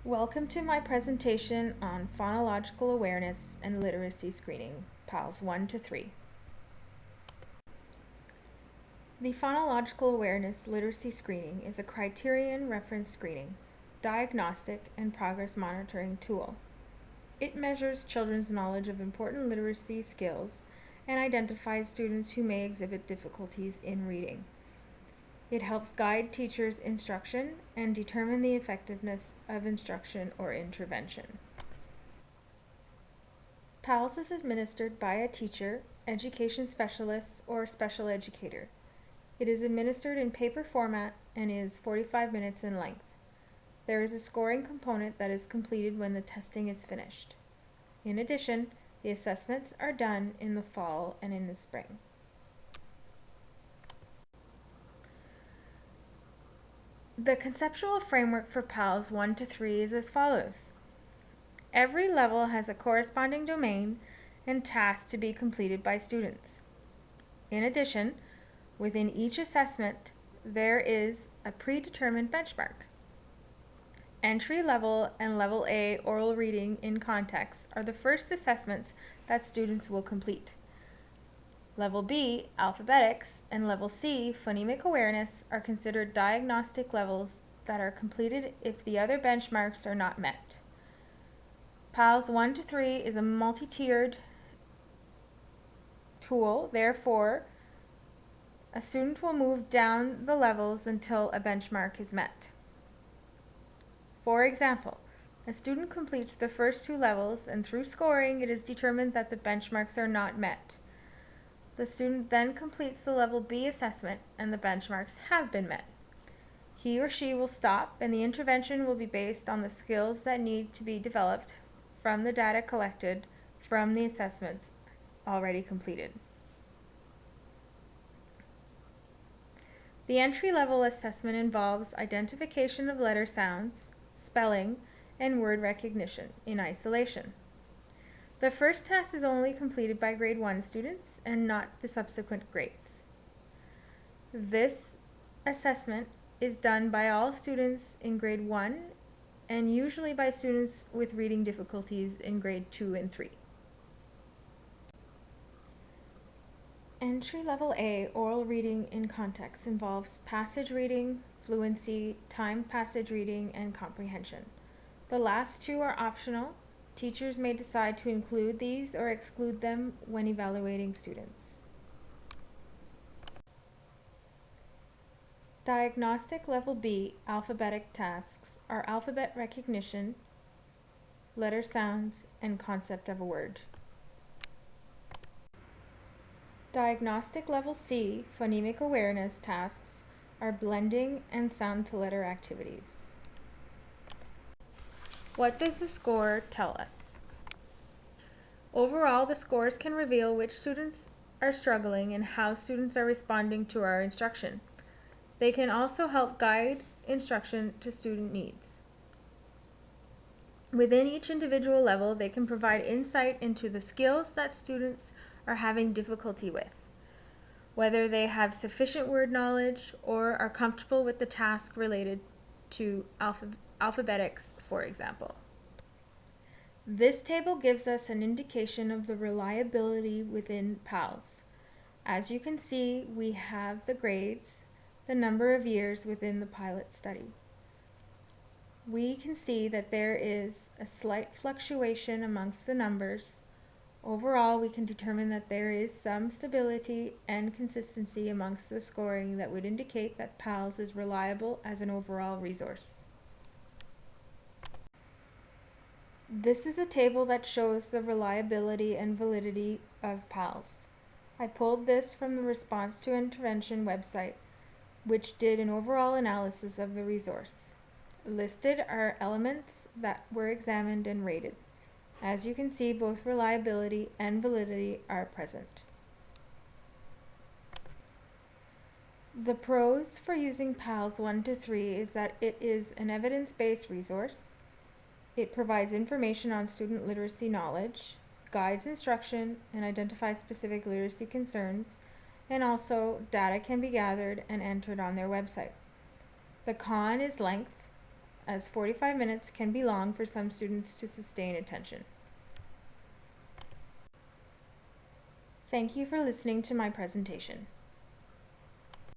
Welcome to my presentation on phonological awareness and literacy screening, PALS 1 to 3. The Phonological Awareness Literacy Screening is a criterion reference screening, diagnostic, and progress monitoring tool. It measures children's knowledge of important literacy skills and identifies students who may exhibit difficulties in reading. It helps guide teachers' instruction and determine the effectiveness of instruction or intervention. PALS is administered by a teacher, education specialist, or special educator. It is administered in paper format and is 45 minutes in length. There is a scoring component that is completed when the testing is finished. In addition, the assessments are done in the fall and in the spring. The conceptual framework for PALS 1 to 3 is as follows. Every level has a corresponding domain and task to be completed by students. In addition, within each assessment, there is a predetermined benchmark. Entry level and level A oral reading in context are the first assessments that students will complete. Level B, alphabetics, and level C, phonemic awareness, are considered diagnostic levels that are completed if the other benchmarks are not met. PALS 1 to 3 is a multi-tiered tool, therefore, a student will move down the levels until a benchmark is met. For example, a student completes the first two levels and through scoring it is determined that the benchmarks are not met. The student then completes the level B assessment and the benchmarks have been met. He or she will stop and the intervention will be based on the skills that need to be developed from the data collected from the assessments already completed. The entry-level assessment involves identification of letter sounds, spelling, and word recognition in isolation. The first task is only completed by grade 1 students and not the subsequent grades. This assessment is done by all students in grade 1 and usually by students with reading difficulties in grade 2 and 3. Entry level A oral reading in context involves passage reading, fluency, timed passage reading, and comprehension. The last two are optional. Teachers may decide to include these or exclude them when evaluating students. Diagnostic Level B alphabetic tasks are alphabet recognition, letter sounds, and concept of a word. Diagnostic Level C phonemic awareness tasks are blending and sound-to-letter activities. What does the score tell us? Overall, the scores can reveal which students are struggling and how students are responding to our instruction. They can also help guide instruction to student needs. Within each individual level, they can provide insight into the skills that students are having difficulty with, whether they have sufficient word knowledge or are comfortable with the task related to alphabetics, for example. This table gives us an indication of the reliability within PALS. As you can see, we have the grades, the number of years within the pilot study. We can see that there is a slight fluctuation amongst the numbers. Overall, we can determine that there is some stability and consistency amongst the scoring that would indicate that PALS is reliable as an overall resource. This is a table that shows the reliability and validity of PALS. I pulled this from the Response to Intervention website, which did an overall analysis of the resource. Listed are elements that were examined and rated. As you can see, both reliability and validity are present. The pros for using PALS 1 to 3 is that it is an evidence-based resource. It provides information on student literacy knowledge, guides instruction, and identifies specific literacy concerns, and also data can be gathered and entered on their website. The con is length. as 45 minutes can be long for some students to sustain attention. Thank you for listening to my presentation.